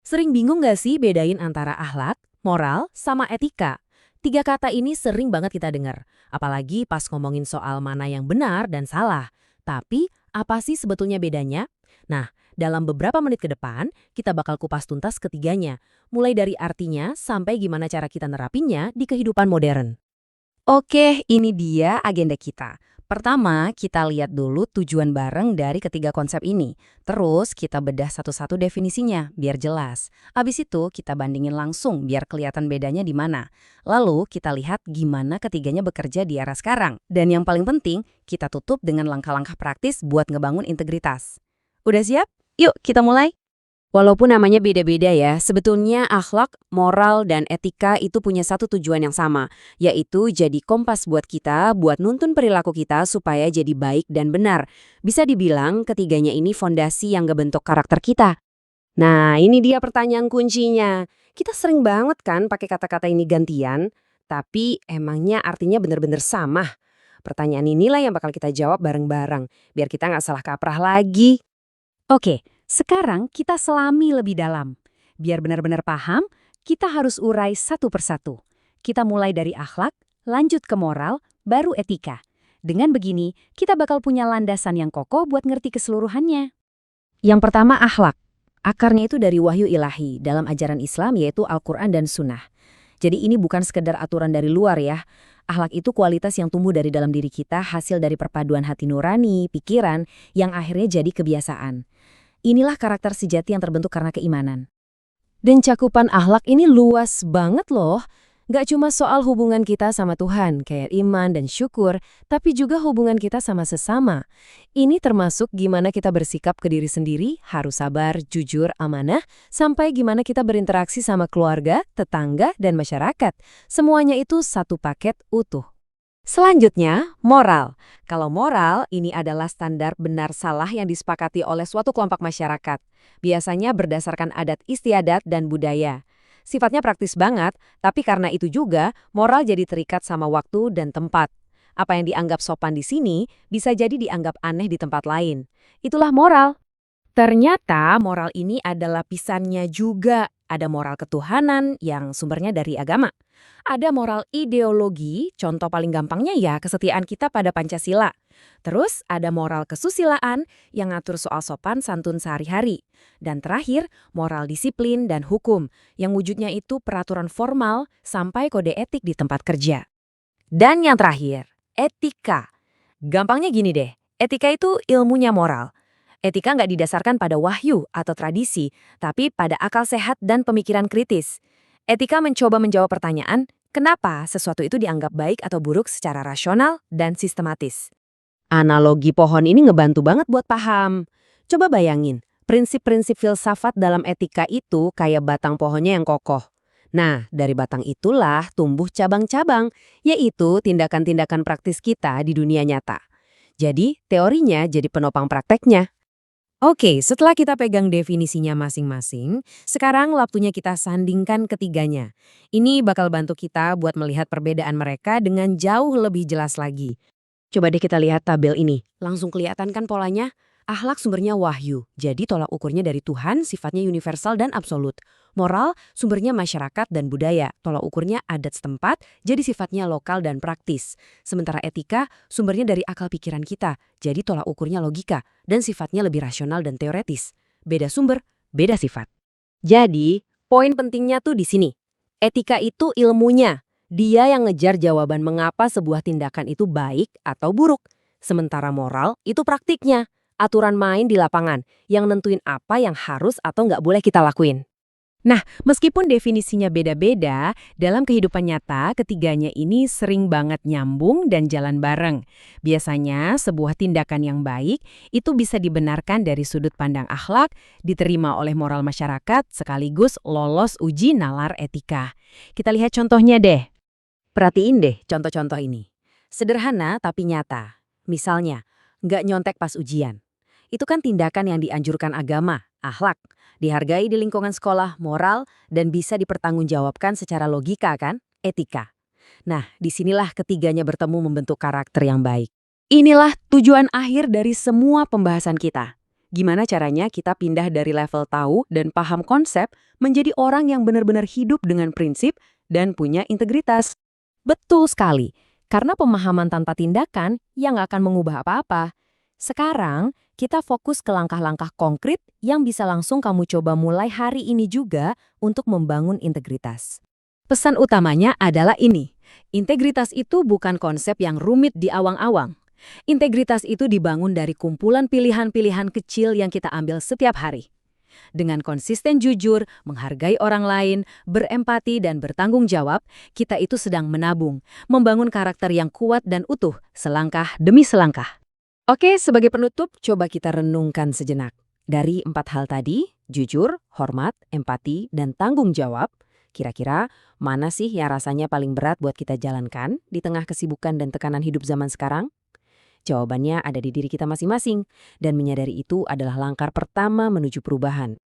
Sering bingung nggak sih bedain antara akhlak, moral, sama etika? Tiga kata ini sering banget kita dengar, apalagi pas ngomongin soal mana yang benar dan salah. Tapi, apa sih sebetulnya bedanya? Nah, dalam beberapa menit ke depan, kita bakal kupas tuntas ketiganya, mulai dari artinya sampai gimana cara kita nerapinnya di kehidupan modern. Oke, ini dia agenda kita. Pertama, kita lihat dulu tujuan bareng dari ketiga konsep ini. Terus, kita bedah satu-satu definisinya, biar jelas. Abis itu, kita bandingin langsung, biar kelihatan bedanya di mana. Lalu, kita lihat gimana ketiganya bekerja di era sekarang. Dan yang paling penting, kita tutup dengan langkah-langkah praktis buat ngebangun integritas. Udah siap? Yuk, kita mulai. Walaupun namanya beda-beda ya, sebetulnya akhlak, moral, dan etika itu punya satu tujuan yang sama, yaitu jadi kompas buat kita, buat nuntun perilaku kita supaya jadi baik dan benar. Bisa dibilang ketiganya ini fondasi yang ngebentuk karakter kita. Nah, ini dia pertanyaan kuncinya. Kita sering banget kan pakai kata-kata ini gantian, tapi emangnya artinya benar-benar sama? Pertanyaan inilah yang bakal kita jawab bareng-bareng, biar kita nggak salah kaprah lagi. Oke, sekarang kita selami lebih dalam. Biar benar-benar paham, kita harus urai satu persatu. Kita mulai dari akhlak, lanjut ke moral, baru etika. Dengan begini, kita bakal punya landasan yang kokoh buat ngerti keseluruhannya. Yang pertama akhlak. Akarnya itu dari wahyu ilahi dalam ajaran Islam yaitu Al-Quran dan Sunnah. Jadi ini bukan sekedar aturan dari luar ya. Akhlak itu kualitas yang tumbuh dari dalam diri kita hasil dari perpaduan hati nurani, pikiran, yang akhirnya jadi kebiasaan. Inilah karakter sejati yang terbentuk karena keimanan. Dan cakupan akhlak ini luas banget loh. Nggak cuma soal hubungan kita sama Tuhan, kayak iman dan syukur, tapi juga hubungan kita sama sesama. Ini termasuk gimana kita bersikap ke diri sendiri, harus sabar, jujur, amanah, sampai gimana kita berinteraksi sama keluarga, tetangga, dan masyarakat. Semuanya itu satu paket utuh. Selanjutnya, moral. Kalau moral, ini adalah standar benar salah yang disepakati oleh suatu kelompok masyarakat. Biasanya berdasarkan adat istiadat dan budaya. Sifatnya praktis banget, tapi karena itu juga, moral jadi terikat sama waktu dan tempat. Apa yang dianggap sopan di sini, bisa jadi dianggap aneh di tempat lain. Itulah moral. Ternyata moral ini adalah lapisannya juga. Ada moral ketuhanan yang sumbernya dari agama. Ada moral ideologi, contoh paling gampangnya ya kesetiaan kita pada Pancasila. Terus ada moral kesusilaan yang ngatur soal sopan santun sehari-hari. Dan terakhir, moral disiplin dan hukum yang wujudnya itu peraturan formal sampai kode etik di tempat kerja. Dan yang terakhir, etika. Gampangnya gini deh, etika itu ilmunya moral. Etika nggak didasarkan pada wahyu atau tradisi, tapi pada akal sehat dan pemikiran kritis. Etika mencoba menjawab pertanyaan, kenapa sesuatu itu dianggap baik atau buruk secara rasional dan sistematis. Analogi pohon ini ngebantu banget buat paham. Coba bayangin, prinsip-prinsip filsafat dalam etika itu kayak batang pohonnya yang kokoh. Nah, dari batang itulah tumbuh cabang-cabang, yaitu tindakan-tindakan praktis kita di dunia nyata. Jadi, teorinya jadi penopang prakteknya. Oke, setelah kita pegang definisinya masing-masing, sekarang waktunya kita sandingkan ketiganya. Ini bakal bantu kita buat melihat perbedaan mereka dengan jauh lebih jelas lagi. Coba deh kita lihat tabel ini. Langsung kelihatan kan polanya? Akhlak sumbernya wahyu, jadi tolak ukurnya dari Tuhan, sifatnya universal dan absolut. Moral sumbernya masyarakat dan budaya, tolak ukurnya adat setempat, jadi sifatnya lokal dan praktis. Sementara etika sumbernya dari akal pikiran kita, jadi tolak ukurnya logika dan sifatnya lebih rasional dan teoretis. Beda sumber, beda sifat. Jadi, poin pentingnya tuh di sini. Etika itu ilmunya. Dia yang ngejar jawaban mengapa sebuah tindakan itu baik atau buruk. Sementara moral itu praktiknya. Aturan main di lapangan yang nentuin apa yang harus atau nggak boleh kita lakuin. Nah, meskipun definisinya beda-beda, dalam kehidupan nyata ketiganya ini sering banget nyambung dan jalan bareng. Biasanya sebuah tindakan yang baik itu bisa dibenarkan dari sudut pandang akhlak, diterima oleh moral masyarakat, sekaligus lolos uji nalar etika. Kita lihat contohnya deh. Perhatiin deh contoh-contoh ini. Sederhana tapi nyata. Misalnya, nggak nyontek pas ujian. Itu kan tindakan yang dianjurkan agama, akhlak, dihargai di lingkungan sekolah, moral, dan bisa dipertanggungjawabkan secara logika kan, etika. Nah, disinilah ketiganya bertemu membentuk karakter yang baik. Inilah tujuan akhir dari semua pembahasan kita. Gimana caranya kita pindah dari level tahu dan paham konsep menjadi orang yang benar-benar hidup dengan prinsip dan punya integritas. Betul sekali, karena pemahaman tanpa tindakan yang nggak akan mengubah apa-apa. Sekarang, kita fokus ke langkah-langkah konkret yang bisa langsung kamu coba mulai hari ini juga untuk membangun integritas. Pesan utamanya adalah ini. Integritas itu bukan konsep yang rumit di awang-awang. Integritas itu dibangun dari kumpulan pilihan-pilihan kecil yang kita ambil setiap hari. Dengan konsisten jujur, menghargai orang lain, berempati, dan bertanggung jawab, kita itu sedang menabung, membangun karakter yang kuat dan utuh, selangkah demi selangkah. Oke, sebagai penutup, coba kita renungkan sejenak. Dari 4 hal tadi, jujur, hormat, empati, dan tanggung jawab, kira-kira mana sih yang rasanya paling berat buat kita jalankan di tengah kesibukan dan tekanan hidup zaman sekarang? Jawabannya ada di diri kita masing-masing, dan menyadari itu adalah langkah pertama menuju perubahan.